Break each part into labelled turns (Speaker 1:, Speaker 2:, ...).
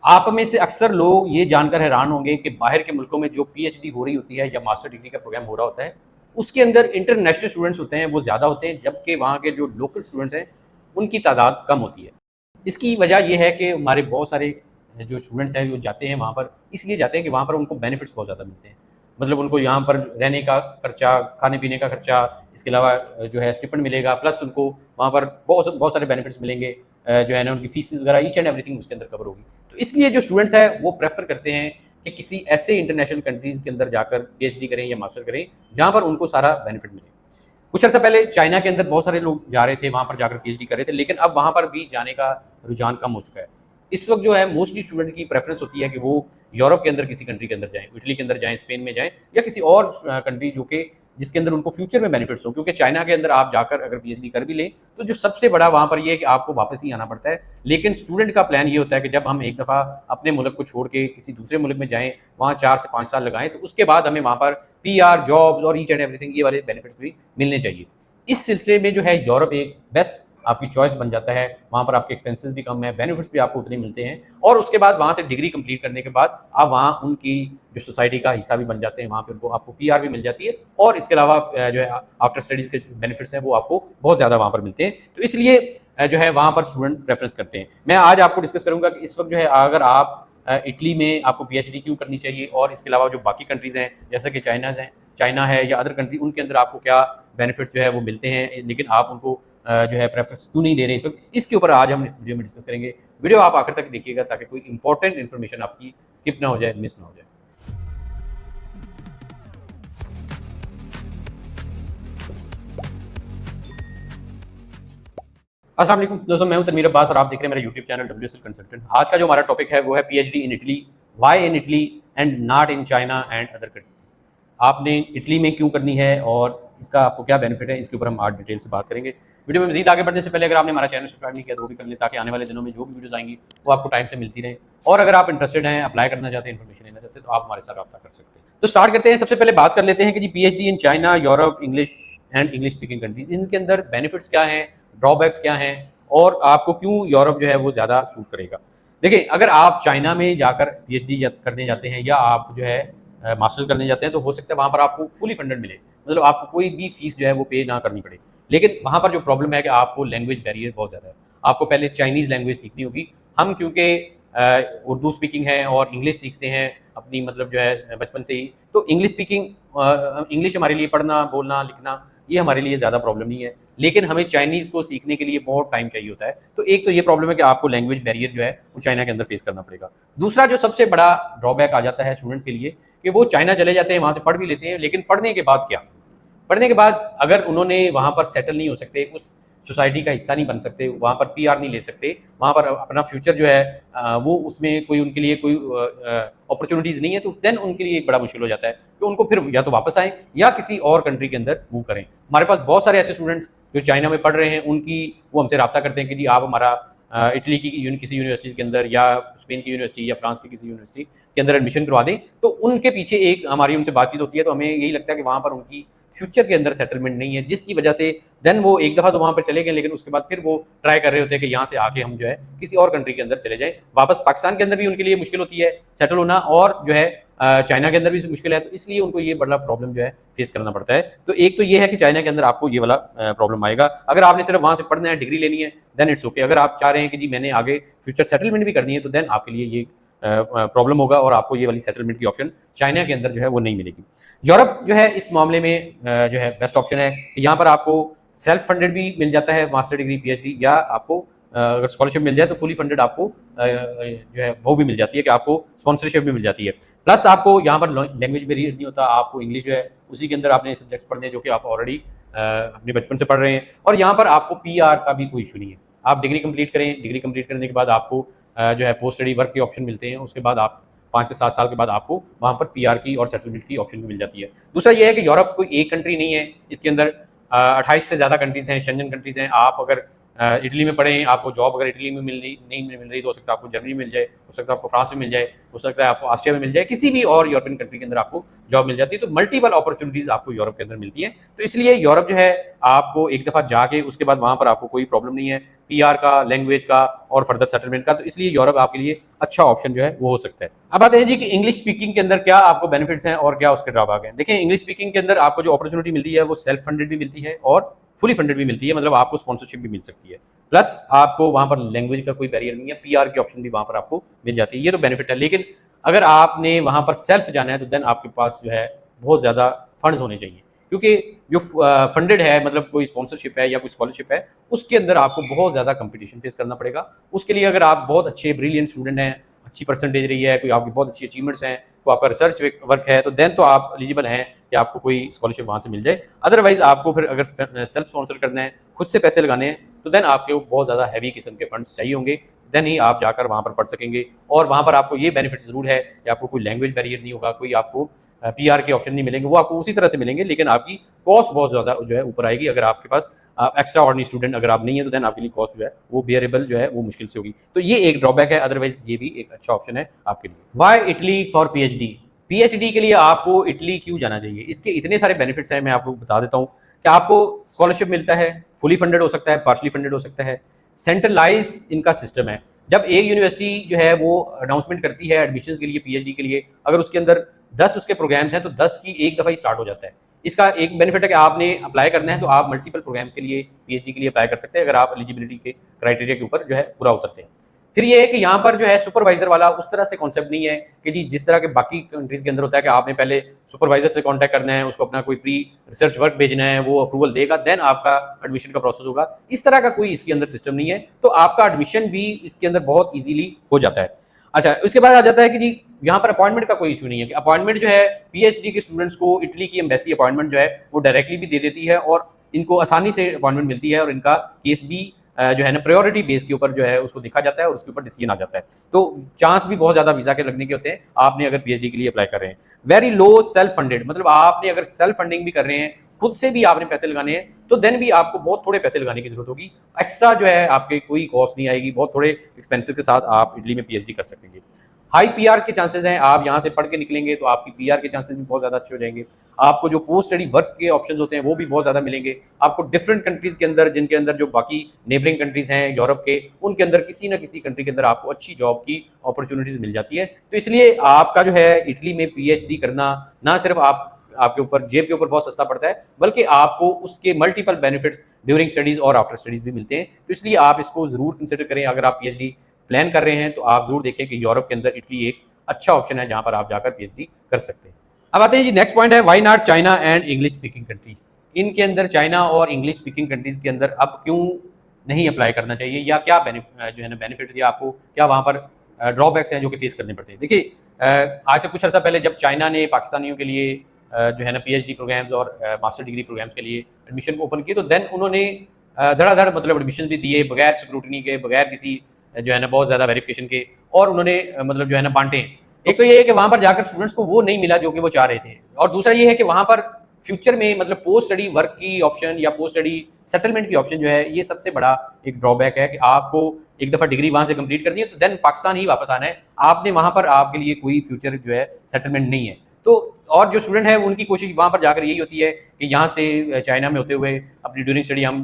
Speaker 1: आप में से अक्सर लोग ये जानकर हैरान होंगे कि बाहर के मुल्कों में जो पीएचडी हो रही होती है या मास्टर डिग्री का प्रोग्राम हो रहा होता है, उसके अंदर इंटरनेशनल स्टूडेंट्स होते हैं वो ज़्यादा होते हैं, जबकि वहाँ के जो लोकल स्टूडेंट्स हैं उनकी तादाद कम होती है। इसकी वजह ये है कि हमारे बहुत सारे जो स्टूडेंट्स हैं वो जाते हैं वहाँ पर, इसलिए जाते हैं कि वहाँ पर उनको बेनिफिट्स बहुत ज़्यादा मिलते हैं। मतलब उनको यहाँ पर रहने का खर्चा, खाने पीने का खर्चा, इसके अलावा जो है स्टिपेंड मिलेगा, प्लस उनको वहाँ पर बहुत सारे बेनिफिट्स मिलेंगे, जो है ना उनकी फीस वगैरह ईच एंड एवरीथिंग उसके अंदर कवर होगी। तो इसलिए जो स्टूडेंट्स हैं वो प्रेफर करते हैं कि किसी ऐसे इंटरनेशनल कंट्रीज़ के अंदर जाकर पीएचडी करें या मास्टर करें, जहाँ पर उनको सारा बेनिफिट मिले। कुछ अर्सा पहले चाइना के अंदर बहुत सारे लोग जा रहे थे, वहाँ पर जाकर पीएचडी कर रहे थे, लेकिन अब वहाँ पर भी जाने का रुझान कम हो चुका है। इस वक्त जो है मोस्टली स्टूडेंट की प्रेफरेंस होती है कि वो यूरोप के अंदर किसी कंट्री के अंदर जाएँ, इटली के अंदर जाएँ, स्पेन में जाएँ या किसी और कंट्री जो कि जिसके अंदर उनको फ्यूचर में बेनिफिट्स हो। क्योंकि चाइना के अंदर आप जाकर अगर पीएचडी कर भी लें, तो जो सबसे बड़ा वहाँ पर ये है कि आपको वापस ही आना पड़ता है। लेकिन स्टूडेंट का प्लान ये होता है कि जब हम एक दफ़ा अपने मुल्क को छोड़ के किसी दूसरे मुल्क में जाएँ, वहाँ 4 से 5 साल लगाएँ, तो उसके बाद हमें वहाँ पर पीआर, जॉब्स और ईच एंड एवरीथिंग ये वाले बेनिफिट्स भी मिलने चाहिए। इस सिलसिले में जो है यूरोप एक बेस्ट आपकी चॉइस बन जाता है। वहाँ पर आपके एक्सपेंसेस भी कम है, बेनिफिट्स भी आपको उतने मिलते हैं और उसके बाद वहाँ से डिग्री कंप्लीट करने के बाद आप वहाँ उनकी जो सोसाइटी का हिस्सा भी बन जाते हैं। वहाँ पे उनको आपको पीआर भी मिल जाती है और इसके अलावा जो है आफ्टर स्टडीज़ के बेनिफिट्स हैं वो आपको बहुत ज़्यादा वहाँ पर मिलते हैं। तो इसलिए जो है वहाँ पर स्टूडेंट प्रेफरेंस करते हैं। मैं आज आपको डिस्कस करूँगा कि इस वक्त जो है अगर आप इटली में आपको पीएचडी क्यों करनी चाहिए और इसके अलावा जो बाकी कंट्रीज़ हैं जैसे कि चाइना है या अदर कंट्री, उनके अंदर आपको क्या बेनिफिट्स जो है वो मिलते हैं, लेकिन आप उनको जो है प्रेफरेंस क्यों नहीं दे रहे इस वक्त, इसके ऊपर आज हम इस वीडियो में डिस्कस करेंगे। वीडियो आप आखिर तक देखिएगा ताकि कोई इंपॉर्टेंट इन्फॉर्मेशन आपकी स्किप ना हो जाए, मिस ना हो जाए। अस्सलाम वालेकुम दोस्तों, मैं हूं तनवीर अब्बास और आप देख रहे हैं मेरा यूट्यूब चैनल WSL कंसल्टेंट। आज का जो हमारा टॉपिक है वो है PhD in Italy, why in Italy and not in China and other countries. आपने इटली में क्यों करनी है और इसका आपको क्या बेनिफिट है, इसके ऊपर हम आज डिटेल से बात करेंगे। वीडियो में मजीद आगे बढ़ने से पहले अगर आपने हमारा चैनल सब्सक्राइब नहीं किया तो वो भी कर लें ताकि आने वाले दिनों में जो भी वीडियोस आएंगी वो आपको टाइम से मिलती रहे। और अगर आप इंटरेस्टेड हैं, अप्लाई करना चाहते हैं, इन्फॉर्मेशन लेना चाहते हैं, तो आप हमारे साथ रब्ता कर सकते हैं। तो स्टार्ट करते हैं। सबसे पहले बात कर लेते हैं कि जी PhD in China, Europe, English and English speaking countries, इनके अंदर बेनिफिट्स क्या हैं, ड्रॉबैक्स क्या हैं और आपको क्यों यूरोप जो है वो ज़्यादा सूट करेगा। देखिए, अगर आप चाइना में जाकर पीएचडी करने जाते हैं या आप जो है मास्टर्स करने जाते हैं, तो हो सकता है वहाँ पर आपको फुली फंडेड मिले, मतलब आपको कोई भी फीस जो है वो पे ना करनी पड़े। लेकिन वहाँ पर जो प्रॉब्लम है कि आपको लैंग्वेज बैरियर बहुत ज़्यादा है। आपको पहले चाइनीज़ लैंग्वेज सीखनी होगी। हम क्योंकि उर्दू स्पीकिंग है और इंग्लिश सीखते हैं अपनी, मतलब जो है बचपन से ही, तो इंग्लिश स्पीकिंग, इंग्लिश हमारे लिए पढ़ना, बोलना, लिखना ये हमारे लिए ज़्यादा प्रॉब्लम नहीं है। लेकिन हमें चाइनीज़ को सीखने के लिए बहुत टाइम चाहिए होता है। तो एक तो ये प्रॉब्लम है कि आपको लैंग्वेज बैरियर जो है वो चाइना के अंदर फेस करना पड़ेगा। दूसरा जो सबसे बड़ा ड्रॉबैक आ जाता है स्टूडेंट्स के लिए कि वो चाइना चले जाते हैं, वहाँ से पढ़ भी लेते हैं, लेकिन पढ़ने के बाद क्या? पढ़ने के बाद अगर उन्होंने वहाँ पर सेटल नहीं हो सकते, उस सोसाइटी का हिस्सा नहीं बन सकते, वहाँ पर पीआर नहीं ले सकते, वहाँ पर अपना फ्यूचर जो है वो उसमें कोई उनके लिए कोई अपॉर्चुनिटीज़ नहीं है, तो देन उनके लिए एक बड़ा मुश्किल हो जाता है कि उनको फिर या तो वापस आएँ या किसी और कंट्री के अंदर मूव करें। हमारे पास बहुत सारे ऐसे स्टूडेंट्स जो चाइना में पढ़ रहे हैं, उनकी वो हमसे रब्ता करते हैं कि जी आप हमारा इटली की किसी यूनिवर्सिटी के अंदर या स्पेन की यूनिवर्सिटी या फ्रांस की किसी यूनिवर्सिटी के अंदर एडमिशन करवा दें। तो उनके पीछे एक हमारी उनसे बातचीत होती है, तो हमें यही लगता है कि वहाँ पर उनकी फ्यूचर के अंदर सेटलमेंट नहीं है, जिसकी वजह से देन वो एक दफ़ा तो वहाँ पर चले गए, लेकिन उसके बाद फिर वो ट्राई कर रहे होते हैं कि यहाँ से आके हम जो है किसी और कंट्री के अंदर चले जाएँ। वापस पाकिस्तान के अंदर भी उनके लिए मुश्किल होती है सेटल होना, और जो है चाइना के अंदर भी मुश्किल है, तो इसलिए उनको ये बड़ा प्रॉब्लम जो है फेस करना पड़ता है। तो एक तो ये है कि चाइना के अंदर आपको ये वाला प्रॉब्लम आएगा। अगर आपने सिर्फ वहाँ से पढ़ना है, डिग्री लेनी है, देन इट्स ओके। अगर आप चाह रहे हैं कि जी मैंने आगे फ्यूचर सेटलमेंट भी करनी है, तो देन आपके लिए ये प्रॉब्लम होगा और आपको ये वाली सेटलमेंट की ऑप्शन चाइना के अंदर जो है वो नहीं मिलेगी। यूरोप जो है इस मामले में जो है बेस्ट ऑप्शन है। यहाँ पर आपको सेल्फ फंडेड भी मिल जाता है मास्टर डिग्री, पीएचडी, या आपको अगर स्कॉलरशिप मिल जाए तो फुली फंडेड आपको जो है वो भी मिल जाती है कि आपको स्पॉन्सरशिप भी मिल जाती है। प्लस आपको यहाँ पर लैंग्वेज बैरियर नहीं होता, आपको इंग्लिश जो है उसी के अंदर आपने सब्जेक्ट्स पढ़ने जो कि आप ऑलरेडी अपने बचपन से पढ़ रहे हैं, और यहाँ पर आपको पीआर का भी कोई इशू नहीं है। आप डिग्री कंप्लीट करें, डिग्री कंप्लीट करने के बाद आपको जो है पोस्ट स्टडी वर्क के ऑप्शन मिलते हैं। उसके बाद आप 5 से 7 साल के बाद आपको वहाँ पर पीआर की और सेटलमेंट की ऑप्शन भी मिल जाती है। दूसरा ये है कि यूरोप कोई एक कंट्री नहीं है, इसके अंदर 28 से ज़्यादा कंट्रीज़ हैं, शेंजन कंट्रीज़ हैं। आप अगर इटली में पढ़ें, आपको जॉब अगर इटली में नहीं मिल रही तो हो सकता है आपको जर्मनी में मिल जाए, हो सकता है आपको फ्रांस में मिल जाए, हो सकता है आपको ऑस्ट्रिया में मिल जाए, किसी भी और यूरोपियन कंट्री के अंदर आपको जॉब मिल जाती है। तो मल्टीपल अपॉर्चुनिटीज आपको यूरोप के अंदर मिलती हैं। तो इसलिए यूरोप जो है आपको एक दफ़ा जाके उसके बाद वहाँ पर आपको कोई प्रॉब्लम नहीं है पीआर का, लैंग्वेज का और फर्दर सेटलमेंट का। तो इसलिए यूरोप आपके लिए अच्छा ऑप्शन जो है वो हो सकता है। अब आते हैं जी कि इंग्लिश स्पीकिंग के अंदर क्या आपको बेनिफिट्स हैं और क्या उसके ड्रॉबैक हैं। देखिए, इंग्लिश स्पीकिंग के अंदर आपको जो अपॉर्चुनिटी मिलती है वो सेल्फ फंडेड भी मिलती है और फुली फंडेड भी मिलती है, मतलब आपको स्पॉन्सरशिप भी मिल सकती है। प्लस आपको वहाँ पर लैंग्वेज का कोई बैरियर नहीं है, पीआर की ऑप्शन भी वहाँ पर आपको मिल जाती है। ये तो बेनिफिट है। लेकिन अगर आपने वहाँ पर सेल्फ जाना है तो देन आपके पास जो है बहुत ज़्यादा फंड्स होने चाहिए, क्योंकि जो फंडेड है, मतलब कोई स्पॉन्सरशिप है या कोई स्कॉलरशिप है, उसके अंदर आपको बहुत ज़्यादा कंपटीशन फेस करना पड़ेगा। उसके लिए अगर आप बहुत अच्छे ब्रिलियंट स्टूडेंट हैं, अच्छी परसेंटेज रही है, कोई आपकी बहुत अच्छी अचीवमेंट्स हैं, कोई आपका रिसर्च वर्क है, तो देन तो आप एलिजिबल हैं कि आपको कोई स्कॉलरशिप वहाँ से मिल जाए। अदरवाइज आपको फिर अगर सेल्फ स्पॉन्सर करना है, खुद से पैसे लगाने हैं, तो देन आपके बहुत ज़्यादा हैवी किस्म के फंड्स चाहिए होंगे, देन ही आप जाकर वहाँ पर पढ़ सकेंगे। और वहाँ पर आपको ये बेनिफिट ज़रूर है कि आपको कोई लैंग्वेज बैरियर नहीं होगा, कोई आपको पीआर के ऑप्शन नहीं मिलेंगे, वो आपको उसी तरह से मिलेंगे, लेकिन आपकी कॉस्ट बहुत ज़्यादा जो है ऊपर आएगी। अगर आपके पास एक्स्ट्रा ऑर्डिनरी स्टूडेंट अगर आप नहीं है तो देन आपके लिए कॉस्ट जो है वो बेयरेबल जो है वो मुश्किल से होगी। तो ये एक ड्रॉबैक है, अदरवाइज ये भी एक अच्छा ऑप्शन है आपके लिए। Why Italy for PhD. PhD के लिए आपको इटली क्यों जाना चाहिए? इसके इतने सारे बेनिफिट्स हैं, मैं आपको बता देता हूँ कि आपको स्कॉलरशिप मिलता है, फुली फंडेड हो सकता है, पार्शली फंडेड हो सकता है, सेंट्रलाइज इनका सिस्टम है। जब एक यूनिवर्सिटी जो है वो अनाउंसमेंट करती है एडमिशन के लिए, पीएचडी के लिए, अगर उसके अंदर 10 उसके प्रोग्राम्स हैं तो 10 की एक दफ़ा ही स्टार्ट हो जाता है। इसका एक बेनिफिट है कि आपने अप्लाई करना है तो आप मल्टीपल प्रोग्राम के लिए, पीएचडी के लिए अप्लाई कर सकते हैं अगर आप एलिजिबिलिटी के क्राइटेरिया के ऊपर जो है पूरा उतरते हैं। फिर ये है कि यहाँ पर जो है सुपरवाइजर वाला उस तरह से कॉन्सेप्ट नहीं है कि जी जिस तरह के बाकी कंट्रीज के अंदर होता है कि आपने पहले सुपरवाइजर से कांटेक्ट करना है, उसको अपना कोई प्री रिसर्च वर्क भेजना है, वो अप्रूवल देगा, देन आपका एडमिशन का प्रोसेस होगा। इस तरह का कोई इसके अंदर सिस्टम नहीं है, तो आपका एडमिशन भी इसके अंदर बहुत ईजिली हो जाता है। अच्छा, उसके बाद आ जाता है कि जी यहाँ पर अपॉइंटमेंट का कोई इशू नहीं है कि अपॉइंटमेंट जो है पीएचडी के स्टूडेंट्स को इटली की एम्बेसी अपॉइंटमेंट जो है वो डायरेक्टली भी दे देती है और इनको आसानी से अपॉइंटमेंट मिलती है और इनका केस भी जो है ना प्रायोरिटी बेस के ऊपर जो है उसको देखा जाता है और उसके ऊपर डिसीजन आ जाता है। तो चांस भी बहुत ज़्यादा वीज़ा के लगने के होते हैं आपने अगर पीएचडी के लिए अप्लाई कर रहे हैं। वेरी लो सेल्फ फंडेड, मतलब आपने अगर सेल्फ फंडिंग भी कर रहे हैं, खुद से भी आपने पैसे लगाने हैं, तो देन भी आपको बहुत थोड़े पैसे लगाने की जरूरत होगी। एक्स्ट्रा जो है आपके कोई कॉस्ट नहीं आएगी, बहुत थोड़े एक्सपेंसिव के साथ आप इटली में पीएचडी कर सकेंगे। हाई पीआर के चांसेस हैं, आप यहाँ से पढ़ के निकलेंगे तो आपकी पीआर के चांसेस भी बहुत ज़्यादा अच्छे हो जाएंगे। आपको जो पोस्ट स्टडी वर्क के ऑप्शंस होते हैं वो भी बहुत ज़्यादा मिलेंगे। आपको डिफरेंट कंट्रीज़ के अंदर, जिनके अंदर जो बाकी नेबरिंग कंट्रीज़ हैं यूरोप के, उनके अंदर किसी ना किसी कंट्री के अंदर आपको अच्छी जॉब की अपॉर्चुनिटीज़ मिल जाती है। तो इसलिए आपका जो है इटली में पीएचडी करना ना सिर्फ आपके ऊपर जेब के ऊपर बहुत सस्ता पड़ता है, बल्कि आपको उसके मल्टीपल बेनिफिट्स ड्यूरिंग स्टडीज़ और आफ्टर स्टडीज़ भी मिलते हैं। तो इसलिए आप इसको ज़रूर कंसिडर करें। अगर आप पीएचडी प्लान कर रहे हैं तो आप जरूर देखें कि यूरोप के अंदर इटली एक अच्छा ऑप्शन है जहां पर आप जाकर पीएचडी कर सकते हैं। अब आते हैं जी नेक्स्ट पॉइंट है, why not China and English speaking country. इनके अंदर चाइना और इंग्लिश स्पीकिंग कंट्रीज के अंदर अब क्यों नहीं अप्लाई करना चाहिए, या क्या जो है ना बेनिफिट्स, या आपको क्या वहां पर ड्रॉबैक्स हैं जो कि फेस करने पड़ते हैं। देखिए, आज से कुछ अर्सा पहले जब चाइना ने पाकिस्तानियों के लिए जो है ना पीएचडी प्रोग्राम्स और मास्टर डिग्री प्रोग्राम्स के लिए एडमिशन ओपन किए, तो देन उन्होंने धड़ाधड़ मतलब एडमिशन भी दिए बगैर स्क्रूटनी के, बगैर किसी जो है ना बहुत ज़्यादा वेरिफिकेशन के, और उन्होंने मतलब जो है ना बांटे। एक तो ये है कि वहाँ पर जाकर स्टूडेंट्स को वो नहीं मिला जो कि वो चाह रहे थे, और दूसरा ये है कि वहाँ पर फ्यूचर में मतलब पोस्ट स्टडी वर्क की ऑप्शन या पोस्ट स्टडी सेटलमेंट की ऑप्शन जो है, ये सबसे बड़ा एक ड्रॉबैक है कि आपको एक दफ़ा डिग्री वहाँ से कंप्लीट करनी है तो देन पाकिस्तान ही वापस आना है, आपने वहाँ पर आपके लिए कोई फ्यूचर जो है सेटलमेंट नहीं है। तो और जो स्टूडेंट है उनकी कोशिश वहाँ पर जाकर यही होती है कि यहाँ से चाइना में होते हुए अपनी ड्यूरिंग स्टडी हम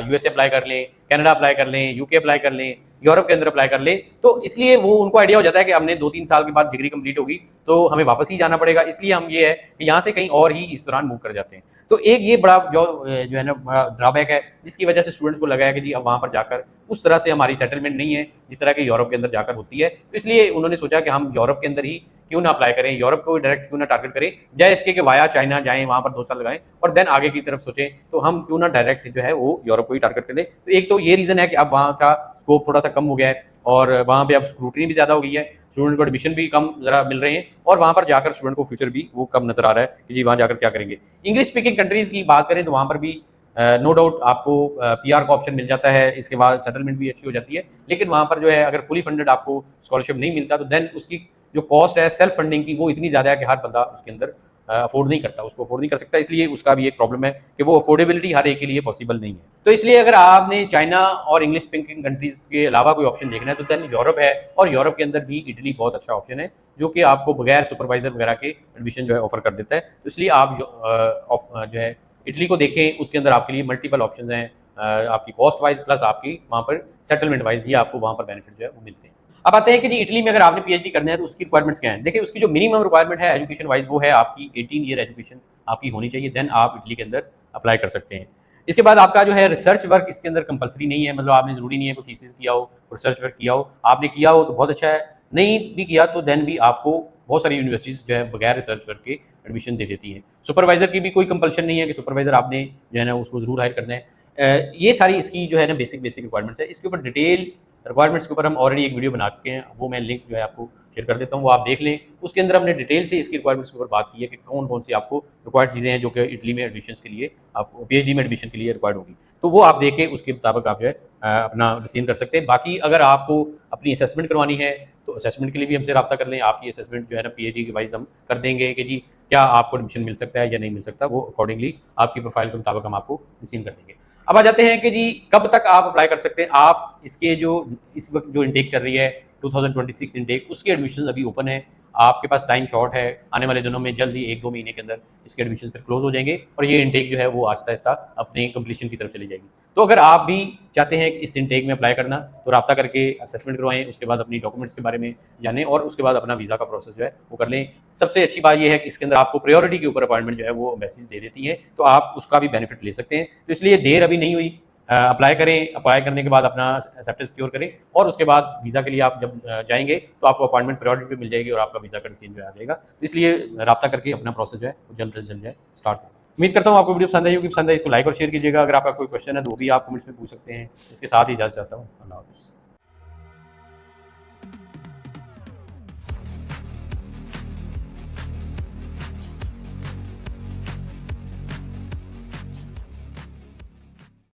Speaker 1: यूएसए अप्लाई कर लें, कनाडा अप्लाई कर लें, यूके अप्लाई कर लें, यूरोप के अंदर अप्लाई कर ले। तो इसलिए वो उनको आइडिया हो जाता है कि हमने 2-3 साल के बाद डिग्री कंप्लीट होगी तो हमें वापस ही जाना पड़ेगा, इसलिए हम ये है कि यहाँ से कहीं और ही इस दौरान मूव कर जाते हैं। तो एक ये बड़ा जो है ना बड़ा ड्रॉबैक है, जिसकी वजह से स्टूडेंट्स को लगा है कि जी अब वहाँ पर जाकर उस तरह से हमारी सेटलमेंट नहीं है जिस तरह के यूरोप के अंदर जाकर होती है। तो इसलिए उन्होंने सोचा कि हम यूरोप के अंदर ही क्यों ना अप्लाई करें, यूरोप को डायरेक्ट क्यों ना टारगेट करें, जाए इसके कि वाया चाइना जाएं, वहाँ पर 2 साल लगाएं और देन आगे की तरफ सोचें, तो हम क्यों ना डायरेक्ट जो है वो यूरोप को ही टारगेट करें। तो एक तो ये रीज़न है कि अब वहाँ का स्कोप थोड़ा सा कम हो गया है और वहाँ पे अब स्क्रूटनी भी ज़्यादा हो गई है, स्टूडेंट को एडमिशन भी कम ज़रा मिल रहे हैं और वहाँ पर जाकर स्टूडेंट को फ्यूचर भी वो कम नज़र आ रहा है कि जी वहाँ जाकर क्या करेंगे। इंग्लिश स्पीकिंग कंट्रीज़ की बात करें तो वहाँ पर भी नो डाउट आपको पीआर का ऑप्शन मिल जाता है, इसके बाद सेटलमेंट भी अच्छी हो जाती है, लेकिन वहाँ पर जो है अगर फुली फंडेड आपको स्कॉलरशिप नहीं मिलता तो देन उसकी जो कॉस्ट है सेल्फ फंडिंग की वो इतनी ज़्यादा है कि हर बंदा उसके अंदर अफोर्ड नहीं करता, उसको अफोर्ड नहीं कर सकता, इसलिए उसका भी एक प्रॉब्लम है कि वो अफोर्डेबिलिटी हर एक के लिए पॉसिबल नहीं है। तो इसलिए अगर आपने चाइना और इंग्लिश स्पीकिंग कंट्रीज के अलावा कोई ऑप्शन देखना है तो देन यूरोप है, और यूरोप के अंदर भी इटली बहुत अच्छा ऑप्शन है जो कि आपको बगैर सुपरवाइजर वगैरह के एडमिशन जो है ऑफर कर देता है। तो इसलिए आप जो है इटली को देखें, उसके अंदर आपके लिए मल्टीपल ऑप्शन हैं, आपकी कॉस्ट वाइज प्लस आपकी वहाँ पर सेटलमेंट वाइज ही आपको वहाँ पर बेनिफिट जो है वो मिलते हैं। अब आते हैं कि जी इटली में अगर आपने पीएचडी करना है तो उसकी रिक्वायरमेंट्स क्या हैं। देखिए उसकी जो मिनिमम रिक्वायरमेंट है एजुकेशन वाइज वो है आपकी 18 ईयर एजुकेशन आपकी होनी चाहिए, देन आप इटली के अंदर अप्लाई कर सकते हैं। इसके बाद आपका जो है रिसर्च वर्क इसके अंदर कंपलसरी नहीं है, मतलब आपने जरूरी नहीं है कोई थीसिस किया हो, रिसर्च वर्क किया हो, आपने किया हो तो बहुत अच्छा है, नहीं भी किया तो देन भी आपको बहुत सारी यूनिवर्सिटीज जो है बगैर रिसर्च वर्क के एडमिशन दे देती हैं। सुपरवाइजर की भी कोई कंपल्शन नहीं है कि सुपरवाइजर आपने जो है ना उसको जरूर हायर करना है। ये सारी इसकी जो है ना बेसिक रिक्वायरमेंट्स है। इसके ऊपर डिटेल रिक्वायरमेंट्स के ऊपर हम ऑलरेडी एक वीडियो बना चुके हैं, वो मैं लिंक जो है आपको शेयर कर देता हूँ, वो आप देख लें। उसके अंदर हमने डिटेल से इसकी रिक्वायरमेंट्स के ऊपर बात की है कि कौन कौन सी आपको रिक्वायर्ड चीज़ें हैं जो कि इटली में एडमिशन के लिए आपको पीएचडी में एडमिशन के लिए रिक्वायर्ड होगी। तो वो आप देख के उसके मुताबिक आप जो है अपना डिसीजन कर सकते हैं। बाकी अगर आपको अपनी असेसमेंट करवानी है तो असेसमेंट के लिए भी हमसे रब्ता कर लें। आपकी असेसमेंट जो है ना पीएचडी के वाइज हम कर देंगे कि जी क्या आपको एडमिशन मिल सकता है या नहीं मिल सकता, वो अकॉर्डिंगली आपकी प्रोफाइल के मुताबिक हम आपको डिसीजन कर देंगे। अब आ जाते हैं कि जी कब तक आप अप्लाई कर सकते हैं। आप इसके जो इस वक्त जो इनटेक चल रही है 2026 इनटेक, उसके एडमिशन अभी ओपन है, आपके पास टाइम शॉर्ट है, आने वाले दिनों में जल्द ही 1-2 महीने के अंदर इसके एडमिशन फिर क्लोज हो जाएंगे और ये इनटेक जो है वो आहिस्ता आहिस्ता अपने कंप्लीशन की तरफ चली जाएगी। तो अगर आप भी चाहते हैं कि इस इनटेक में अप्लाई करना तो रब्ता करके असेसमेंट करवाएं, उसके बाद अपनी डॉक्यूमेंट्स के बारे में जानें और उसके बाद अपना वीज़ा का प्रोसेस जो है वो कर लें। सबसे अच्छी बात ये है कि इसके अंदर आपको प्रायोरिटी के ऊपर अपॉइंटमेंट जो है वो एम्बेसीज दे देती है, तो आप उसका भी बेनिफिट ले सकते हैं। तो इसलिए देर अभी नहीं हुई, अप्लाई करें, अप्लाई करने के बाद अपना एक्सेप्टेंस सिक्योर करें और उसके बाद वीज़ा के लिए आप जब जाएंगे तो आपको अपॉइंटमेंट प्रायोरिटी पे मिल जाएगी और आपका वीज़ा का डिसीजन जो आ जाएगा। तो इसलिए रब्ता करके अपना प्रोसेस जो है वो जल्द से जल्द है स्टार्ट करें। उम्मीद करता हूँ आपको वीडियो पसंद आई होगी। पसंद आई इसको लाइक और शेयर कीजिएगा। अगर आपका कोई क्वेश्चन है तो वो भी आप कमेंट्स में पूछ सकते हैं। इसके साथ ही इजाज़त चाहता हूँ। अल्लाह हाफ़िज़।